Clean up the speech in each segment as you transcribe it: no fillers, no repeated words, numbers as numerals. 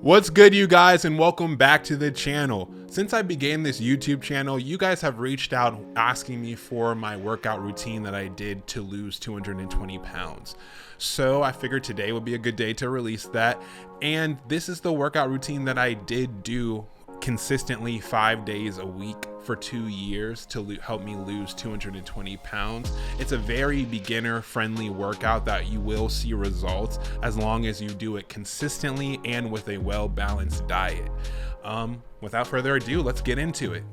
What's good, you guys, and welcome back to the channel. Since I began this YouTube channel, you guys have reached out asking me for my workout routine that I did to lose 220 pounds. So I figured today would be a good day to release that. And this is the workout routine that I did do consistently 5 days a week for 2 years to help me lose 220 pounds. It's a very beginner friendly workout that you will see results as long as you do it consistently and with a well-balanced diet. Without further ado, let's get into it.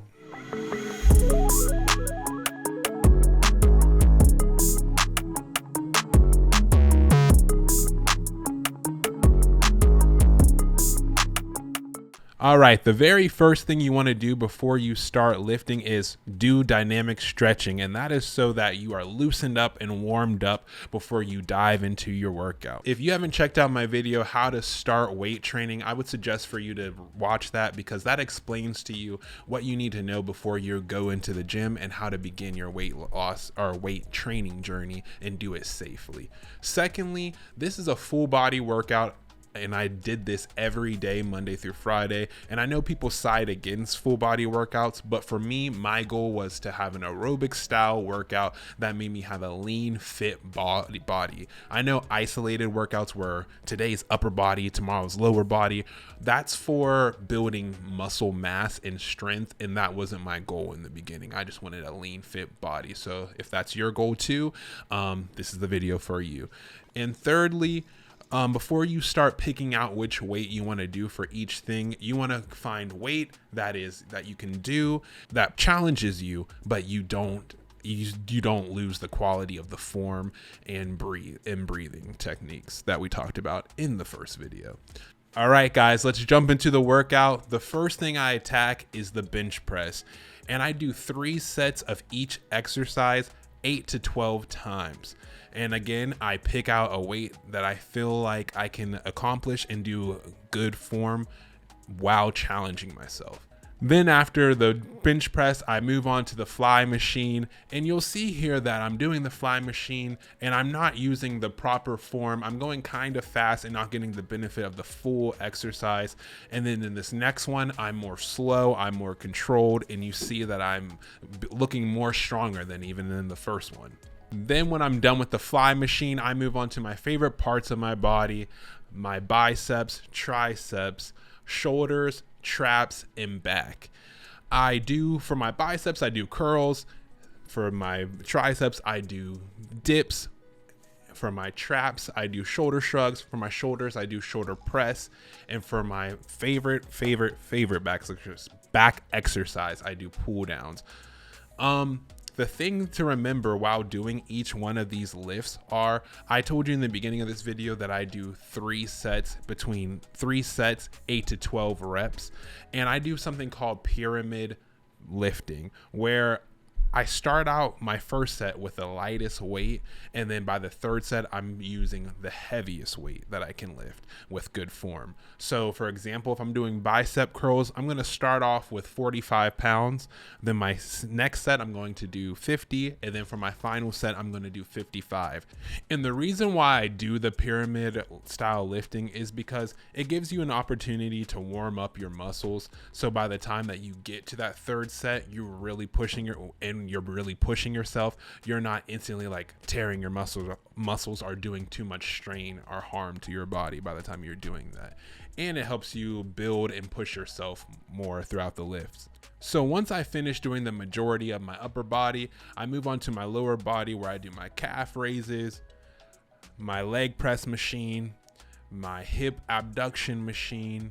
All right, the very first thing you want to do before you start lifting is do dynamic stretching, and that is so that you are loosened up and warmed up before you dive into your workout. If you haven't checked out my video, how to start weight training, I would suggest for you to watch that because that explains to you what you need to know before you go into the gym and how to begin your weight loss or weight training journey and do it safely. Secondly, this is a full body workout, and I did this every day, Monday through Friday. And I know people side against full body workouts, but for me, my goal was to have an aerobic style workout that made me have a lean, fit body. I know isolated workouts were today's upper body, tomorrow's lower body. That's for building muscle mass and strength, and that wasn't my goal in the beginning. I just wanted a lean, fit body. So if that's your goal too, this is the video for you. And thirdly, before you start picking out which weight you want to do for each thing, you want to find weight that you can do that challenges you, but you don't lose the quality of the form and breathing techniques that we talked about in the first video. All right, guys, let's jump into the workout. The first thing I attack is the bench press, and I do 3 sets of each exercise 8 to 12 times. And again, I pick out a weight that I feel like I can accomplish and do good form while challenging myself. Then after the bench press, I move on to the fly machine, and you'll see here that I'm doing the fly machine and I'm not using the proper form. I'm going kind of fast and not getting the benefit of the full exercise. And then in this next one, I'm more slow, I'm more controlled, and you see that I'm looking more stronger than even in the first one. Then when I'm done with the fly machine, I move on to my favorite parts of my body: my biceps, triceps, shoulders, traps, and back. For my biceps, I do curls. For my triceps, I do dips. For my traps, I do shoulder shrugs. For my shoulders, I do shoulder press. And for my favorite back exercise, I do pull downs. The thing to remember while doing each one of these lifts are, I told you in the beginning of this video that I do 3 sets, 8 to 12 reps. And I do something called pyramid lifting, where I start out my first set with the lightest weight, and then by the third set, I'm using the heaviest weight that I can lift with good form. So for example, if I'm doing bicep curls, I'm going to start off with 45 pounds. Then my next set, I'm going to do 50. And then for my final set, I'm going to do 55. And the reason why I do the pyramid style lifting is because it gives you an opportunity to warm up your muscles. So by the time that you get to that third set, you're really pushing yourself. You're not instantly like tearing your muscles are doing too much strain or harm to your body by the time you're doing that. And it helps you build and push yourself more throughout the lifts. So once I finish doing the majority of my upper body, I move on to my lower body, where I do my calf raises, my leg press machine, my hip abduction machine.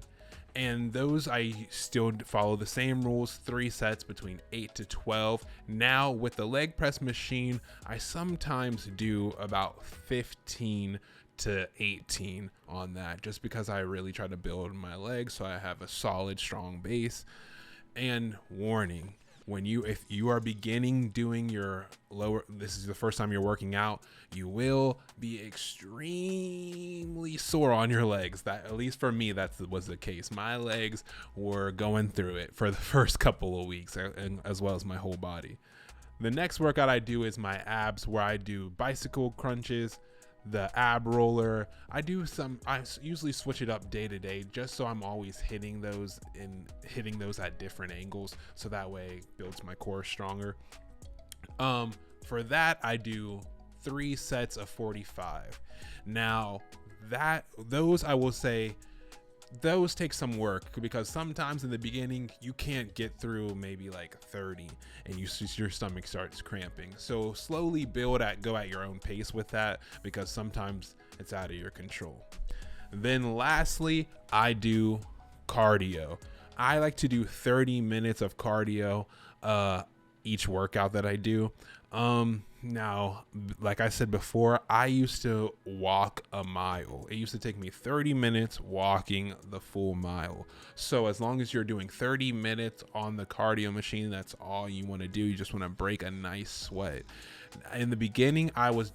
And those I still follow the same rules, 3 sets between 8 to 12. Now with the leg press machine, I sometimes do about 15 to 18 on that, just because I really try to build my legs so I have a solid, strong base. And warning, if you are beginning doing your this is the first time you're working out, you will be extremely sore on your legs. That, at least for me, that was the case. My legs were going through it for the first couple of weeks, and as well as my whole body. The next workout I do is my abs, where I do bicycle crunches, the ab roller. I usually switch it up day to day just so I'm always hitting those at different angles, so that way it builds my core stronger. For that, I do 3 sets of 45. Now those, I will say, those take some work, because sometimes in the beginning you can't get through maybe like 30 and your stomach starts cramping. So slowly go at your own pace with that, because sometimes it's out of your control. Then lastly, I do cardio. I like to do 30 minutes of cardio each workout that I do. Now, like I said before, I used to walk a mile. It used to take me 30 minutes walking the full mile. So as long as you're doing 30 minutes on the cardio machine, that's all you want to do. You just want to break a nice sweat. In the beginning, I was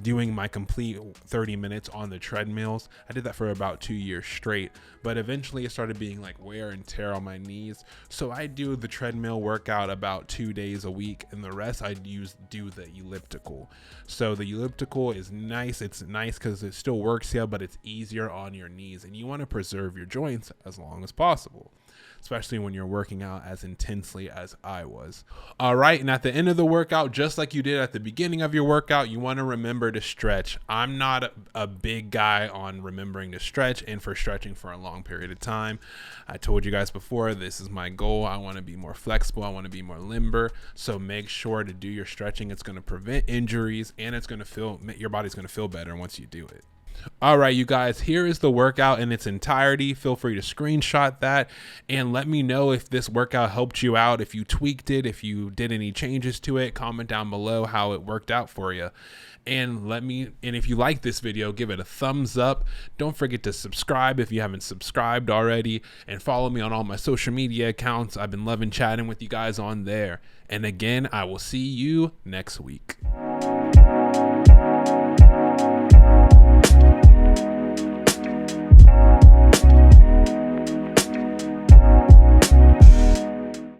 doing my complete 30 minutes on the treadmills. I did that for about 2 years straight, but eventually it started being like wear and tear on my knees. So I do the treadmill workout about 2 days a week, and the rest I do the elliptical. So the elliptical is nice. It's nice because it still works, yeah, but it's easier on your knees, and you want to preserve your joints as long as possible, especially when you're working out as intensely as I was. All right, and at the end of the workout, just like you did at the beginning of your workout, you want to remember to stretch. I'm not a big guy on remembering to stretch and for stretching for a long period of time. I told you guys before, this is my goal. I want to be more flexible. I want to be more limber. So make sure to do your stretching. It's going to prevent injuries, and it's going to your body's going to feel better once you do it. All right, you guys, here is the workout in its entirety. Feel free to screenshot that and let me know if this workout helped you out, if you tweaked it, if you did any changes to it. Comment down below how it worked out for you. And if you like this video, give it a thumbs up. Don't forget to subscribe if you haven't subscribed already, and follow me on all my social media accounts. I've been loving chatting with you guys on there. And again, I will see you next week.